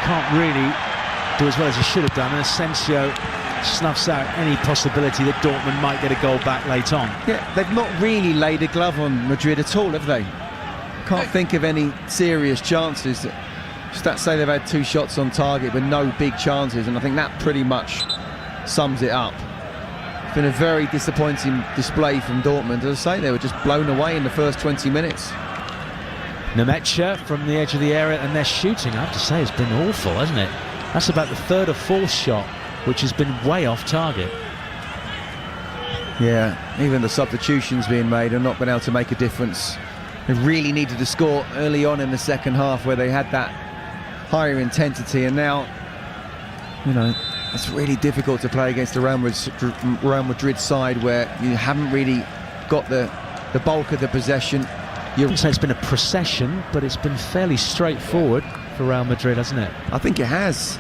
can't really do as well as he should have done, and Asensio snuffs out any possibility that Dortmund might get a goal back late on. Yeah, they've not really laid a glove on Madrid at all, have they? Can't think of any serious chances. Stats say they've had 2 shots on target but no big chances, and I think that pretty much sums it up. It's been a very disappointing display from Dortmund. As I say, they were just blown away in the first 20 minutes. Nemecha from the edge of the area, and their shooting, I have to say, has been awful, hasn't it? That's about the 3rd or 4th shot which has been way off target. Yeah, even the substitutions being made have not been able to make a difference. They really needed to score early on in the second half where they had that higher intensity, and now, you know, it's really difficult to play against the Real Madrid side where you haven't really got the bulk of the possession. I wouldn't say it's been a procession, but it's been fairly straightforward for Real Madrid, hasn't it? I think it has.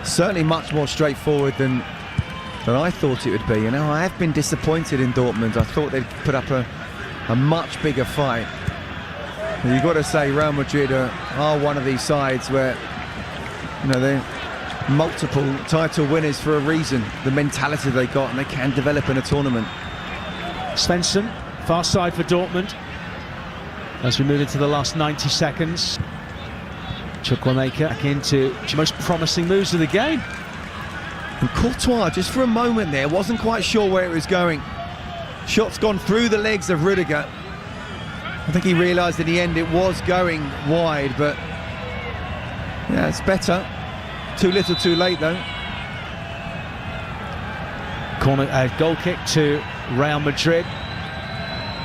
Certainly much more straightforward than I thought it would be. You know, I have been disappointed in Dortmund. I thought they'd put up a much bigger fight. And you've got to say Real Madrid are one of these sides where, you know, they're multiple title winners for a reason. The mentality they got, and they can develop in a tournament. Svensson, far side for Dortmund. As we move into the last 90 seconds. Chukwuemeka back into the most promising moves of the game. And Courtois, just for a moment there, wasn't quite sure where it was going. Shot's gone through the legs of Rudiger. I think he realised in the end it was going wide, but yeah, it's better. Too little, too late, though. Corner, goal kick to Real Madrid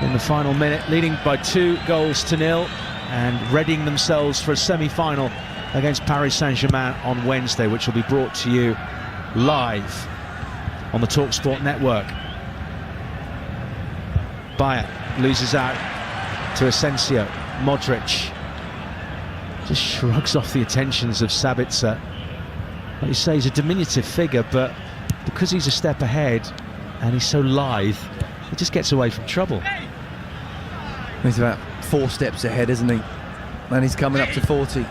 in the final minute, leading by 2-0, and readying themselves for a semi-final against Paris Saint-Germain on Wednesday, which will be brought to you live on the TalkSport network. Bayer loses out to Asensio. Modric just shrugs off the attentions of Sabitzer. Like you say, he's a diminutive figure, but because he's a step ahead and he's so lithe, he just gets away from trouble. He's about 4 steps ahead, isn't he? And he's coming up to 40.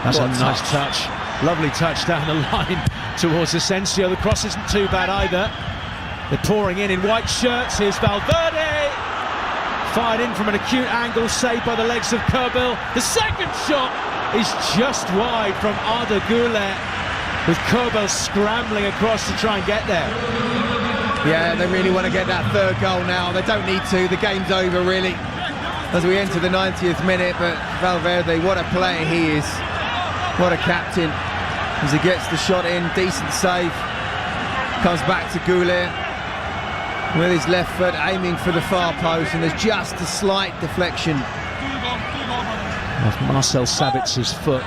That's a nice touch. Lovely touch down the line towards Asensio. The cross isn't too bad either. They're pouring in white shirts. Here's Valverde. Fired in from an acute angle, saved by the legs of Kerbil. The second shot is just wide from Arda Güler, with Kerbil scrambling across to try and get there. Yeah, they really want to get that 3rd goal now. They don't need to. The game's over, really, as we enter the 90th minute. But Valverde, what a player he is. What a captain. As he gets the shot in, decent save. Comes back to Güler with his left foot, aiming for the far post, and there's just a slight deflection of Marcel Sabitzer's foot.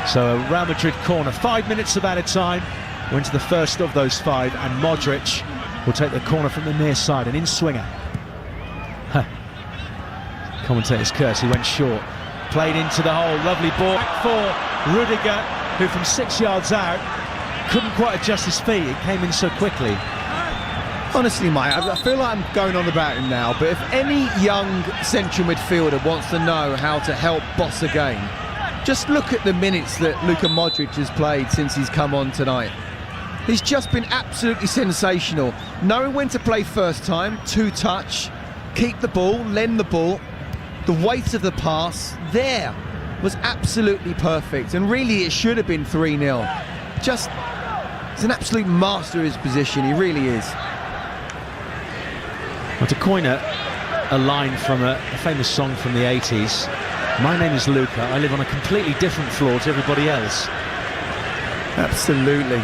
So a Real Madrid corner, 5 minutes of added time. We're into the first of those 5, and Modric will take the corner from the near side, an in-swinger. Commentator's curse, he went short. Played into the hole, lovely ball. Back for Rudiger, who from 6 yards out couldn't quite adjust his feet. It came in so quickly. Honestly, mate, I feel like I'm going on about him now, but if any young central midfielder wants to know how to help boss a game, just look at the minutes that Luka Modric has played since he's come on tonight. He's just been absolutely sensational. Knowing when to play first time, 2-touch, keep the ball, lend the ball. The weight of the pass there was absolutely perfect, and really it should have been 3-0. Just, he's an absolute master of his position, he really is. Well, to coin a line from a famous song from the 80s, my name is Luca, I live on a completely different floor to everybody else. Absolutely.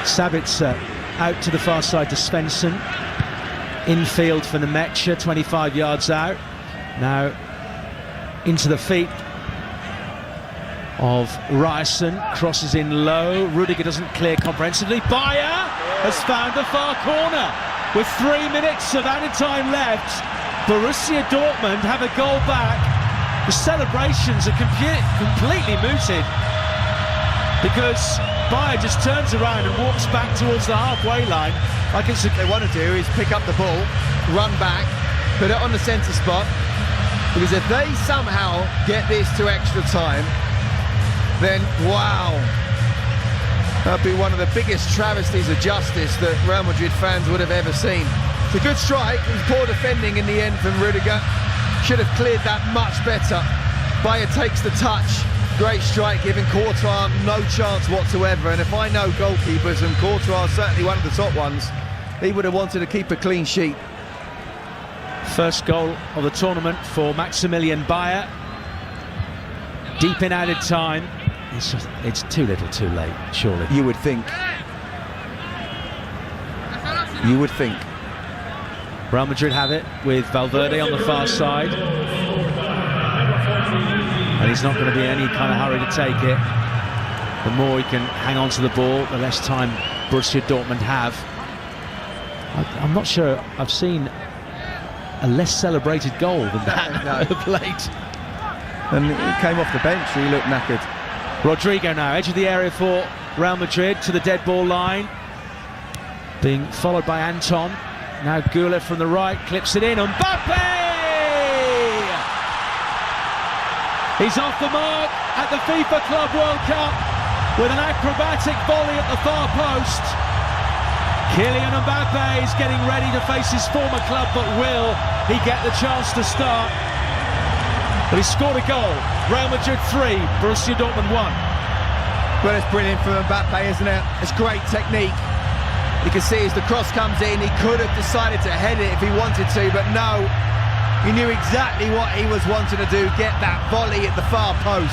Sabitzer out to the far side to Svensson. Infield for Nemecha, 25 yards out. Now into the feet of Ryerson, crosses in low. Rudiger doesn't clear comprehensively. Bayer has found the far corner. With 3 minutes of added time left, Borussia Dortmund have a goal back. The celebrations are completely mooted, because Bayer just turns around and walks back towards the halfway line. Like it's what they want to do is pick up the ball, run back, put it on the centre spot, because if they somehow get this to extra time, then wow, that'd be one of the biggest travesties of justice that Real Madrid fans would have ever seen. It's a good strike. It was poor defending in the end from Rudiger. Should have cleared that much better. Bayer takes the touch. Great strike, giving Courtois no chance whatsoever. And if I know goalkeepers, and Courtois is certainly one of the top ones, he would have wanted to keep a clean sheet. First goal of the tournament for Maximilian Bayer. Deep in added time. It's too little too late, surely. You would think. You would think. Real Madrid have it with Valverde on the far side. And he's not going to be in any kind of hurry to take it. The more he can hang on to the ball, the less time Borussia Dortmund have. I'm not sure I've seen a less celebrated goal than that of late. And he came off the bench, he looked knackered. Rodrigo now, edge of the area for Real Madrid, to the dead ball line. Being followed by Anton. Now Goulet from the right, clips it in. Mbappe! He's off the mark at the FIFA Club World Cup with an acrobatic volley at the far post. Kylian Mbappe is getting ready to face his former club, but will he get the chance to start? But he scored a goal. Real Madrid 3, Borussia Dortmund 1. Well, it's brilliant from Mbappe, isn't it? It's great technique. You can see as the cross comes in, he could have decided to head it if he wanted to, but no. He knew exactly what he was wanting to do, get that volley at the far post.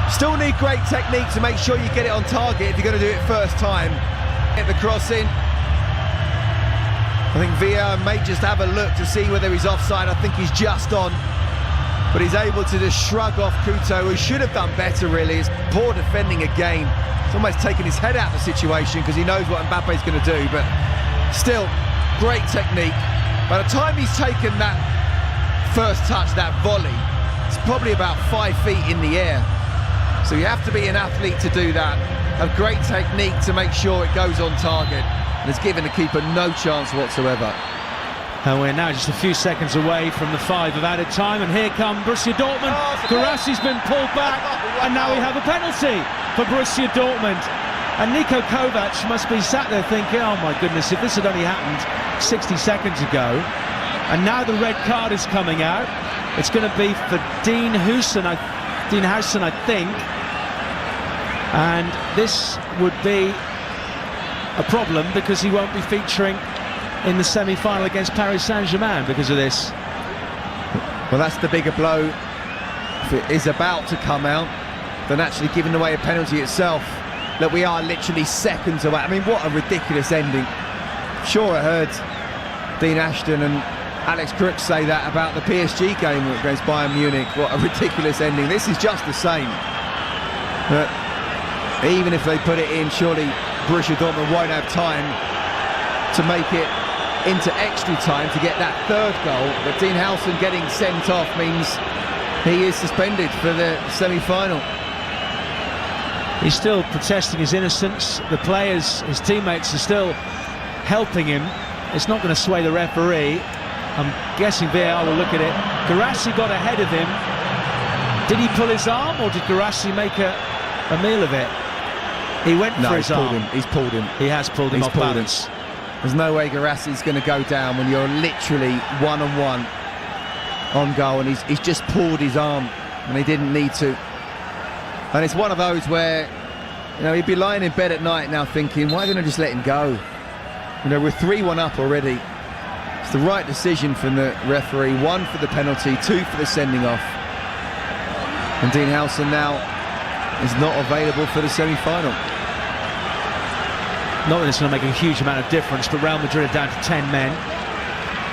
Still need great technique to make sure you get it on target if you're going to do it first time. Get the cross in. I think VAR may just have a look to see whether he's offside. I think he's just on. But he's able to just shrug off Couto, who should have done better, really. It's poor defending again. He's almost taken his head out of the situation because he knows what Mbappe's going to do. But still, great technique. By the time he's taken that first touch, that volley, it's probably about 5 feet in the air. So you have to be an athlete to do that. Have great technique to make sure it goes on target. And it's given the keeper no chance whatsoever. And we're now just a few seconds away from the 5 of added time, and here come Borussia Dortmund. Guirassi's been pulled back, and now we have a penalty for Borussia Dortmund. And Niko Kovac must be sat there thinking, oh my goodness, if this had only happened 60 seconds ago. And now the red card is coming out. It's going to be for Dean Housen, I think. And this would be a problem because he won't be featuring in the semi-final against Paris Saint-Germain because of this. Well, that's the bigger blow. If it is about to come out, than actually giving away a penalty itself. Look, we are literally seconds away. I mean, what a ridiculous ending. Sure, I heard Dean Ashton and Alex Crooks say that about the PSG game against Bayern Munich. What a ridiculous ending. This is just the same. But even if they put it in, surely Borussia Dortmund won't have time to make it into extra time to get that third goal. But Dean Housen getting sent off means he is suspended for the semi-final. He's still protesting his innocence. The players, his teammates, are still helping him. It's not going to sway the referee. I'm guessing VAR will look at it. Guirassy got ahead of him. Did he pull his arm, or did Guirassy make a meal of it? He went for his arm. He's pulled him. He has pulled him off balance. There's no way Guirassy's going to go down when you're literally one-on-one on goal, and he's just pulled his arm, and he didn't need to. And it's one of those where, you know, he'd be lying in bed at night now thinking, why didn't I just let him go? You know, we're 3-1 up already. It's the right decision from the referee. 1 for the penalty, 2 for the sending off. And Dean Housen now is not available for the semi-final. Not that it's going to make a huge amount of difference, but Real Madrid are down to 10 men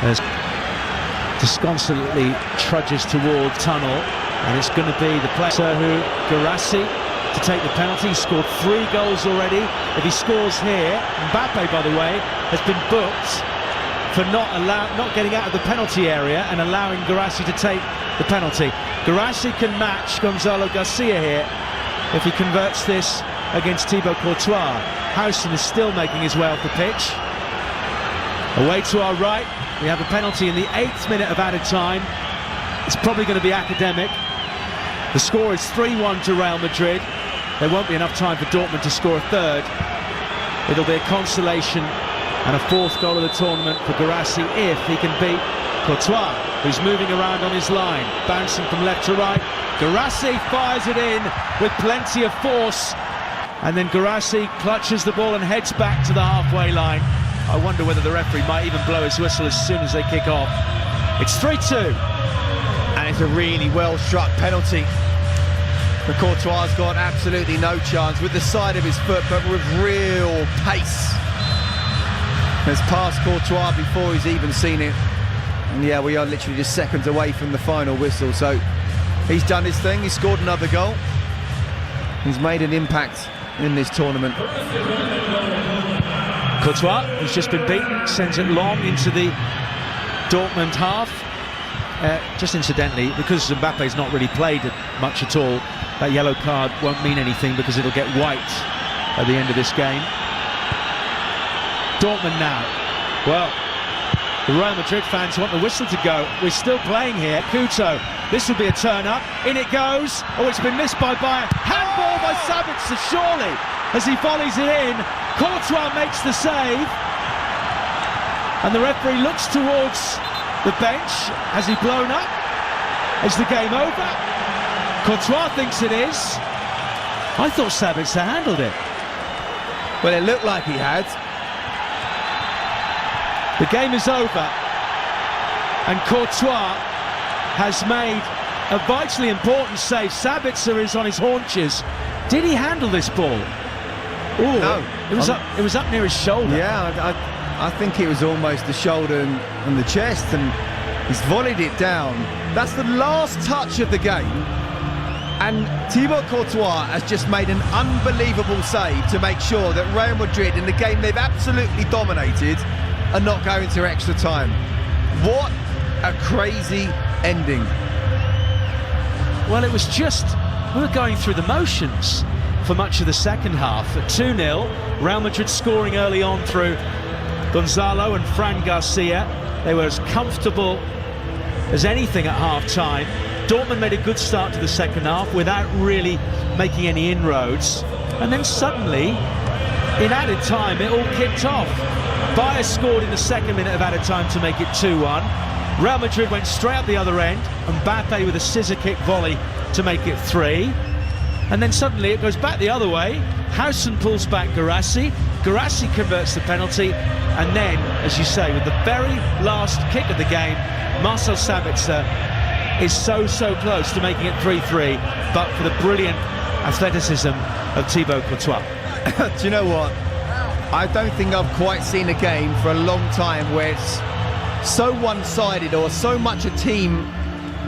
as disconsolately trudges toward tunnel, and it's going to be the player who Guirassy to take the penalty. He scored 3 goals already. If he scores here, Mbappe, by the way, has been booked for not getting out of the penalty area and allowing Guirassy to take the penalty. Guirassy can match Gonzalo Garcia here if he converts this against Thibaut Courtois. Housen is still making his way off the pitch. Away to our right, we have a penalty in the 8th minute of added time. It's probably going to be academic. The score is 3-1 to Real Madrid. there won't be enough time for Dortmund to score a third. It'll be a consolation and a fourth goal of the tournament for Guirassy if he can beat Courtois, who's moving around on his line, bouncing from left to right. Guirassy fires it in with plenty of force, and then Guirassy clutches the ball and heads back to the halfway line. I wonder whether the referee might even blow his whistle as soon as they kick off. It's 3-2. And it's a really well-struck penalty. The Courtois got absolutely no chance with the side of his foot, but with real pace. Has passed Courtois before he's even seen it. And yeah, we are literally just seconds away from the final whistle. So he's done his thing. He's scored another goal. He's made an impact in this tournament. Courtois, who's just been beaten, sends it long into the Dortmund half. Just incidentally, because Mbappe's not really played much at all, that yellow card won't mean anything because it'll get white at the end of this game. Dortmund now. Well, the Real Madrid fans want the whistle to go. We're still playing here. Couto, this will be a turn-up. In it goes. Oh, it's been missed by Bayern. Handball by Sabitzer, surely, as he volleys it in. Courtois makes the save. And the referee looks towards the bench. Has he blown up? Is the game over? Courtois thinks it is. I thought Sabitzer handled it. Well, it looked like he had. The game is over, and Courtois has made a vitally important save. Sabitzer is on his haunches. Did he handle this ball? Ooh, no. It was up near his shoulder. Yeah, I think it was almost the shoulder and the chest, and he's volleyed it down. That's the last touch of the game, and Thibaut Courtois has just made an unbelievable save to make sure that Real Madrid, in the game they've absolutely dominated, are not going to extra time. What a crazy ending. Well, it was just, we were going through the motions for much of the second half. At 2-0, Real Madrid scoring early on through Gonzalo and Fran Garcia. They were as comfortable as anything at half-time. Dortmund made a good start to the second half without really making any inroads. And then suddenly, in added time, it all kicked off. Bayern scored in the second minute of added time to make it 2-1. Real Madrid went straight up the other end, and Mbappe with a scissor kick volley to make it 3. And then suddenly it goes back the other way. Howson pulls back Guirassy. Guirassy converts the penalty, and then, as you say, with the very last kick of the game, Marcel Sabitzer is so close to making it 3-3, but for the brilliant athleticism of Thibaut Courtois. Do you know what? I don't think I've quite seen a game for a long time where it's so one-sided, or so much a team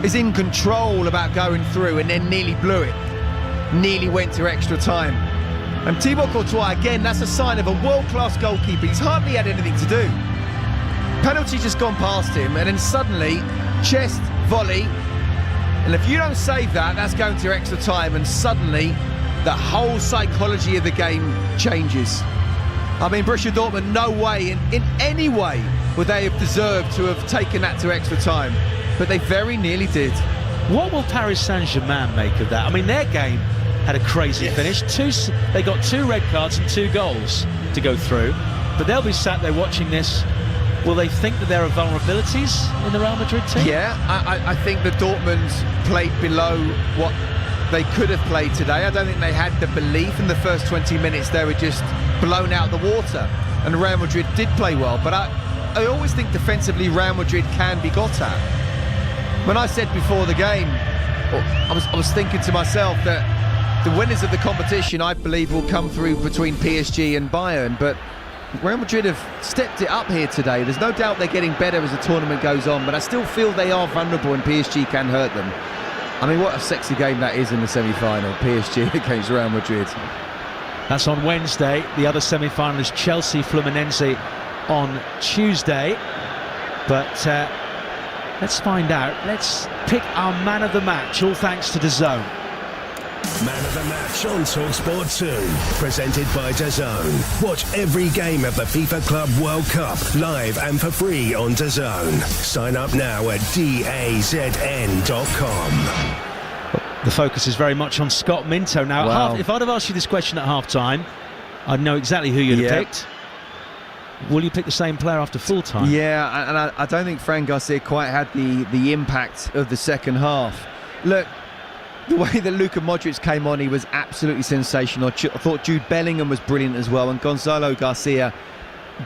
is in control about going through and then nearly blew it. Nearly went to extra time. And Thibaut Courtois, again, that's a sign of a world-class goalkeeper. He's hardly had anything to do. Penalty just gone past him, and then suddenly, chest, volley. And if you don't save that, that's going to extra time, and suddenly the whole psychology of the game changes. I mean, Borussia Dortmund, no way, in any way, would they have deserved to have taken that to extra time. But they very nearly did. What will Paris Saint-Germain make of that? I mean, their game had a crazy finish. They got 2 red cards and 2 goals to go through. But they'll be sat there watching this. Will they think that there are vulnerabilities in the Real Madrid team? Yeah, I think the Dortmund played below what they could have played today. I don't think they had the belief. In the first 20 minutes they were just blown out the water, and Real Madrid did play well, but I always think defensively Real Madrid can be got at. When I said before the game, I was thinking to myself that the winners of the competition, I believe, will come through between PSG and Bayern, but Real Madrid have stepped it up here today. There's no doubt they're getting better as the tournament goes on, but I still feel they are vulnerable and PSG can hurt them. I mean, what a sexy game that is in the semi-final, PSG against Real Madrid. That's on Wednesday. The other semi-finalist, Chelsea-Fluminense, on Tuesday. But let's find out. Let's pick our man of the match, all thanks to DAZN. Man of the match on TalkSport 2, presented by DAZN. Watch every game of the FIFA Club World Cup live and for free on DAZN. Sign up now at DAZN.com. The focus is very much on Scott Minto. Now, Wow. if I'd have asked you this question at half-time, I'd know exactly who you'd have picked. Will you pick the same player after full-time? Yeah, and I don't think Fran Garcia quite had the impact of the second half. Look, the way that Luka Modric came on, he was absolutely sensational. I thought Jude Bellingham was brilliant as well, and Gonzalo Garcia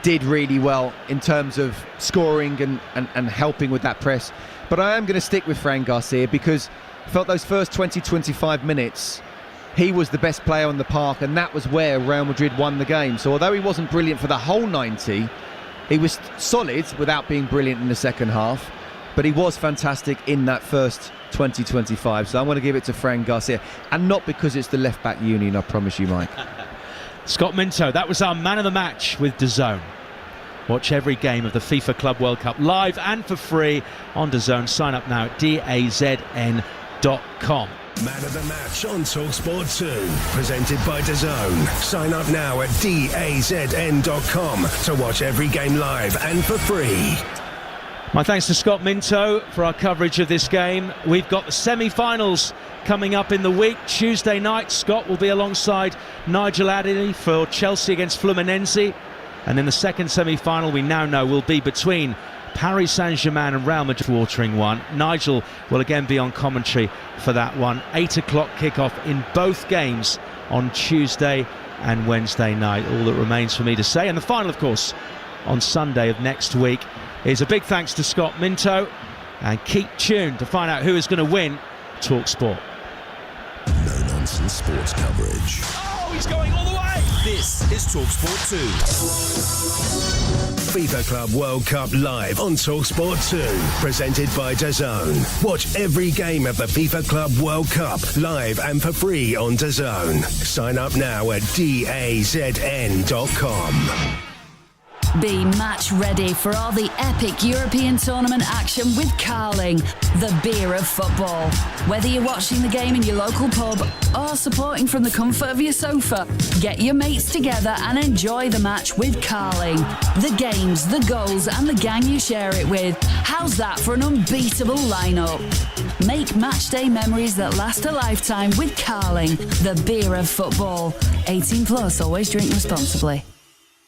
did really well in terms of scoring and helping with that press. But I am going to stick with Fran Garcia because I felt those first 20-25 minutes, he was the best player on the park, and that was where Real Madrid won the game. So although he wasn't brilliant for the whole 90, he was solid without being brilliant in the second half, but he was fantastic in that first 20-25. So I'm going to give it to Fran Garcia, and not because it's the left-back union, I promise you, Mike. Scott Minto, that was our man of the match with DAZN. Watch every game of the FIFA Club World Cup live and for free on DAZN. Sign up now at DAZN.com. Man of the match on TalkSport 2, presented by DAZN. Sign up now at DAZN.com to watch every game live and for free. My thanks to Scott Minto for our coverage of this game. We've got the semi-finals coming up in the week. Tuesday night, Scott will be alongside Nigel Adderley for Chelsea against Fluminense. And then the second semi-final, we now know, will be between Paris Saint-Germain and Real Madrid, watering one. Nigel will again be on commentary for that one. 8 o'clock kickoff in both games on Tuesday and Wednesday night. All that remains for me to say. And the final, of course, on Sunday of next week. Is a big thanks to Scott Minto, and keep tuned to find out who is going to win TalkSport. No-nonsense sports coverage. Oh, he's going all the way! This is TalkSport 2. FIFA Club World Cup live on TalkSport 2, presented by DAZN. Watch every game of the FIFA Club World Cup live and for free on DAZN. Sign up now at DAZN.com. Be match ready for all the epic European tournament action with Carling, the beer of football. Whether you're watching the game in your local pub or supporting from the comfort of your sofa, get your mates together and enjoy the match with Carling. The games, the goals and the gang you share it with. How's that for an unbeatable lineup? Make matchday memories that last a lifetime with Carling, the beer of football. 18 plus, always drink responsibly.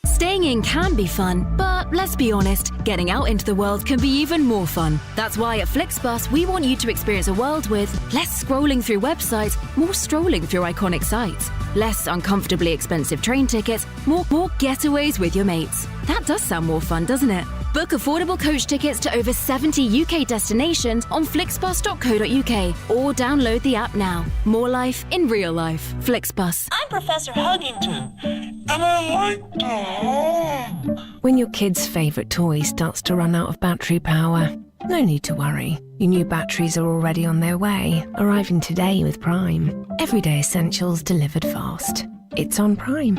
Staying in can be fun, but let's be honest, getting out into the world can be even more fun. That's why at FlixBus, we want you to experience a world with less scrolling through websites, more strolling through iconic sites, less uncomfortably expensive train tickets, more getaways with your mates. That does sound more fun, doesn't it? Book affordable coach tickets to over 70 UK destinations on flixbus.co.uk or download the app now. More life in real life. FlixBus. I'm Professor Huggington, and I like to hug. When your kid's favourite toy starts to run out of battery power, no need to worry. Your new batteries are already on their way, arriving today with Prime. Everyday essentials delivered fast. It's on Prime.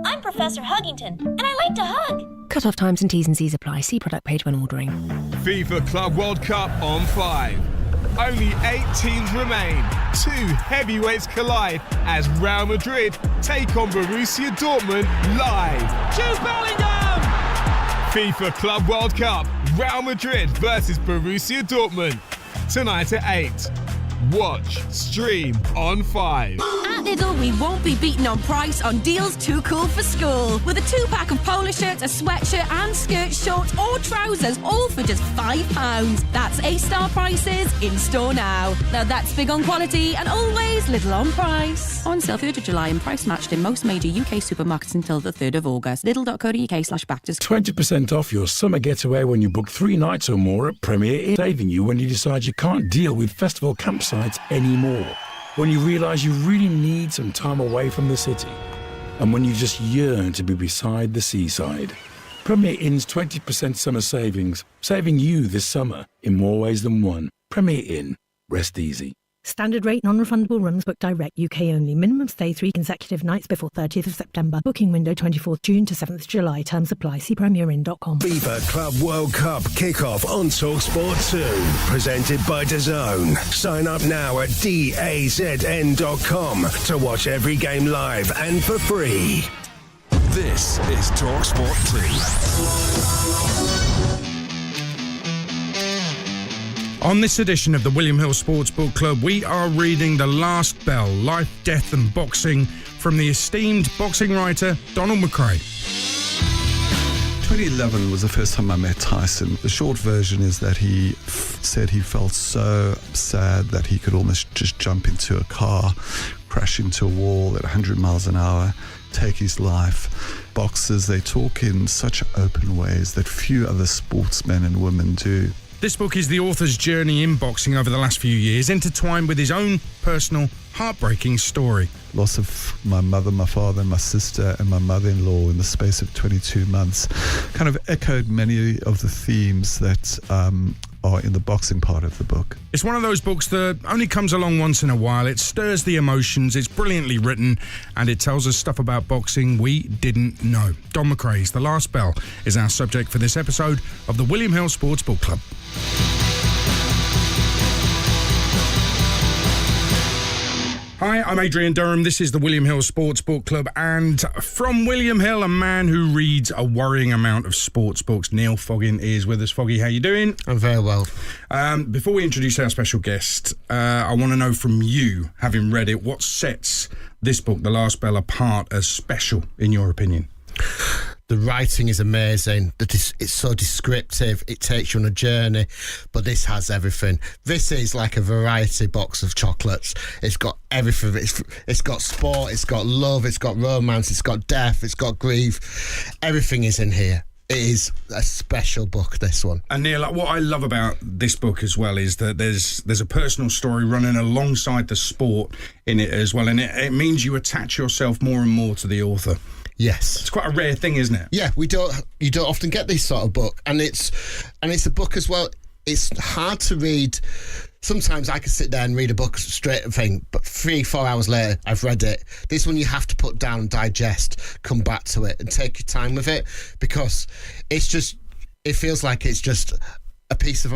I'm Professor Huggington, and I like to hug. Cut-off times and T's and C's apply. See product page when ordering. FIFA Club World Cup on 5. Only 8 teams remain. 2 heavyweights collide as Real Madrid take on Borussia Dortmund live. Jude Bellingham! FIFA Club World Cup, Real Madrid versus Borussia Dortmund. Tonight at 8. Watch, stream on 5. At Lidl, we won't be beaten on price on deals too cool for school. With a 2-pack of polo shirts, a sweatshirt and skirt, shorts or trousers, all for just £5. That's A-star prices in store now. Now that's big on quality and always little on price. On sale 3rd of July and price matched in most major UK supermarkets until the 3rd of August. Lidl.co.uk/back-to-school. 20% off your summer getaway when you book 3 nights or more at Premier Inn, saving you when you decide you can't deal with festival campsites anymore. When you realise you really need some time away from the city. And when you just yearn to be beside the seaside. Premier Inn's 20% summer savings, saving you this summer in more ways than one. Premier Inn. Rest easy. Standard rate non-refundable rooms booked direct, UK only. Minimum stay 3 consecutive nights before 30th of September. Booking window 24th June to 7th July. Terms apply. See premierin.com. FIFA Club World Cup kickoff on TalkSport 2, presented by DAZN. Sign up now at DAZN.com to watch every game live and for free. This is TalkSport 2. On this edition of the William Hill Sports Book Club, we are reading The Last Bell, Life, Death and Boxing from the esteemed boxing writer Donald McRae. 2011 was the first time I met Tyson. The short version is that he said he felt so sad that he could almost just jump into a car, crash into a wall at 100 miles an hour, take his life. Boxers, they talk in such open ways that few other sportsmen and women do. This book is the author's journey in boxing over the last few years, intertwined with his own personal, heartbreaking story. Loss of my mother, my father, my sister and my mother-in-law in the space of 22 months kind of echoed many of the themes that are in the boxing part of the book. It's one of those books that only comes along once in a while. It stirs the emotions, it's brilliantly written, and it tells us stuff about boxing we didn't know. Don McRae's The Last Bell is our subject for this episode of the William Hill Sports Book Club. Hi, I'm Adrian Durham. This is the William Hill Sports Book Club, and from William Hill, a man who reads a worrying amount of sports books, Neil Foggin is with us. Foggy, how you doing? I'm very well. Before we introduce our special guest, I want to know from you, having read it, what sets this book, The Last Bell, apart as special, in your opinion? The writing is amazing. It's so descriptive. It takes you on a journey, but this has everything. This is like a variety box of chocolates. It's got everything. It's got sport. It's got love. It's got romance. It's got death. It's got grief. Everything is in here. It is a special book, this one. And Neil, what I love about this book as well is that there's a personal story running alongside the sport in it as well, and it means you attach yourself more and more to the author. Yes, it's quite a rare thing, isn't it? Yeah, you don't often get this sort of book, and it's a book as well. It's hard to read. Sometimes I can sit there and read a book straight thing, but 3-4 hours later I've read it. This one you have to put down and digest, come back to it and take your time with it, because it feels like it's just a piece of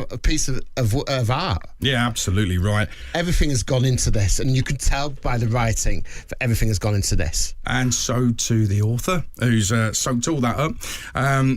art. Yeah, absolutely right. Everything has gone into this, and you can tell by the writing that everything has gone into this. And so to the author, who's soaked all that up.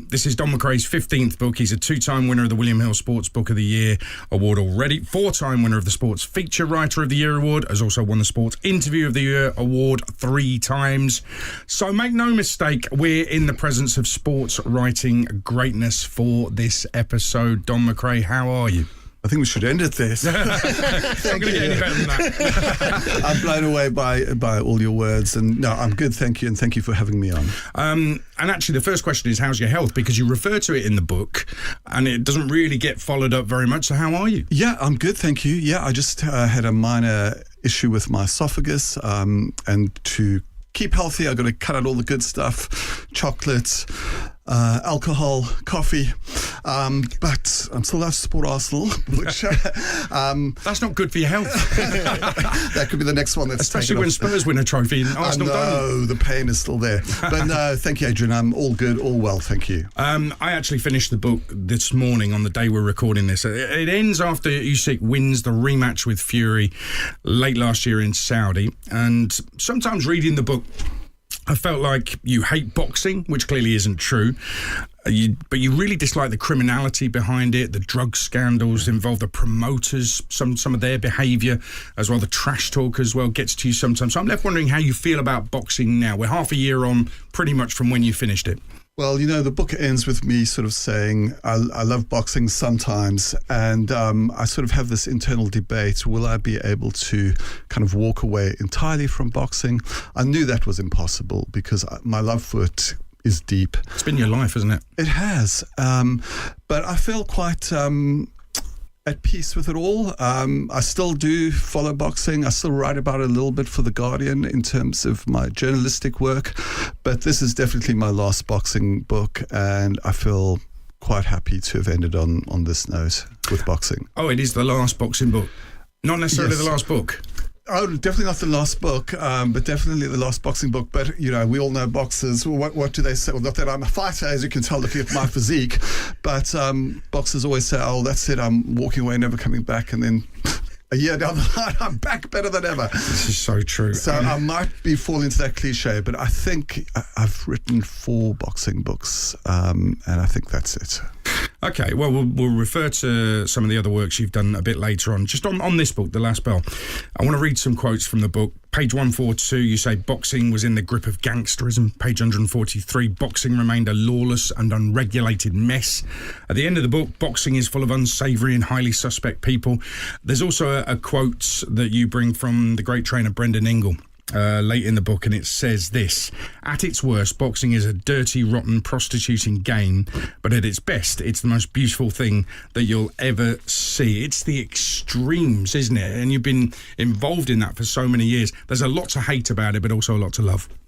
This is Don McRae's 15th book. He's a 2-time winner of the William Hill Sports Book of the Year award already, 4-time winner of the Sports Feature Writer of the Year award, has also won the Sports Interview of the Year award 3 times. So make no mistake, we're in the presence of sports writing greatness for this episode. Don McRae, how are you? I think we should end it there. Not going to get any better than that. I'm blown away by all your words, and no, I'm good, thank you, and thank you for having me on. And actually, the first question is, how's your health? Because you refer to it in the book, and it doesn't really get followed up very much, so how are you? Yeah, I'm good, thank you. Yeah, I just had a minor issue with my esophagus, and to keep healthy, I've got to cut out all the good stuff, chocolate, alcohol, coffee, but I'm still allowed to support Arsenal, which that's not good for your health. That could be the next one. That's especially when Spurs win a trophy and Arsenal don't. No, the pain is still there. But no, thank you, Adrian. I'm all good, all well, thank you. I actually finished the book this morning on the day we're recording this. It ends after Usyk wins the rematch with Fury late last year in Saudi, and sometimes reading the book, I felt like you hate boxing, which clearly isn't true. But you really dislike the criminality behind it, the drug scandals involved, the promoters, some of their behaviour as well, the trash talk as well gets to you sometimes. So I'm left wondering how you feel about boxing now. We're half a year on pretty much from when you finished it. Well, you know, the book ends with me sort of saying I love boxing sometimes, and I sort of have this internal debate, will I be able to kind of walk away entirely from boxing? I knew that was impossible because my love for it is deep. It's been your life, hasn't it? It has. But I feel quite at peace with it all. I still do follow boxing. I still write about it a little bit for The Guardian in terms of my journalistic work. But this is definitely my last boxing book, and I feel quite happy to have ended on this note with boxing. Oh, it is the last boxing book. Not necessarily Yes. the last book. Oh, definitely not the last book, but definitely the last boxing book. But, you know, we all know boxers. What do they say? Well, not that I'm a fighter, as you can tell looking at my physique, but boxers always say, oh, that's it, I'm walking away, never coming back. And then a year down the line, I'm back better than ever. This is so true. So I might be falling into that cliche, but I think I've written 4 boxing books, and I think that's it. Okay, well, we'll refer to some of the other works you've done a bit later on. Just on this book, The Last Bell, I want to read some quotes from the book. Page 142, you say boxing was in the grip of gangsterism. Page 143, boxing remained a lawless and unregulated mess. At the end of the book, boxing is full of unsavoury and highly suspect people. There's also a quote that you bring from the great trainer Brendan Ingle. Late in the book, and it says this: at its worst, boxing is a dirty, rotten, prostituting game, but at its best, it's the most beautiful thing that you'll ever see. It's the extremes, isn't it? And you've been involved in that for so many years. There's a lot to hate about it, but also a lot to love.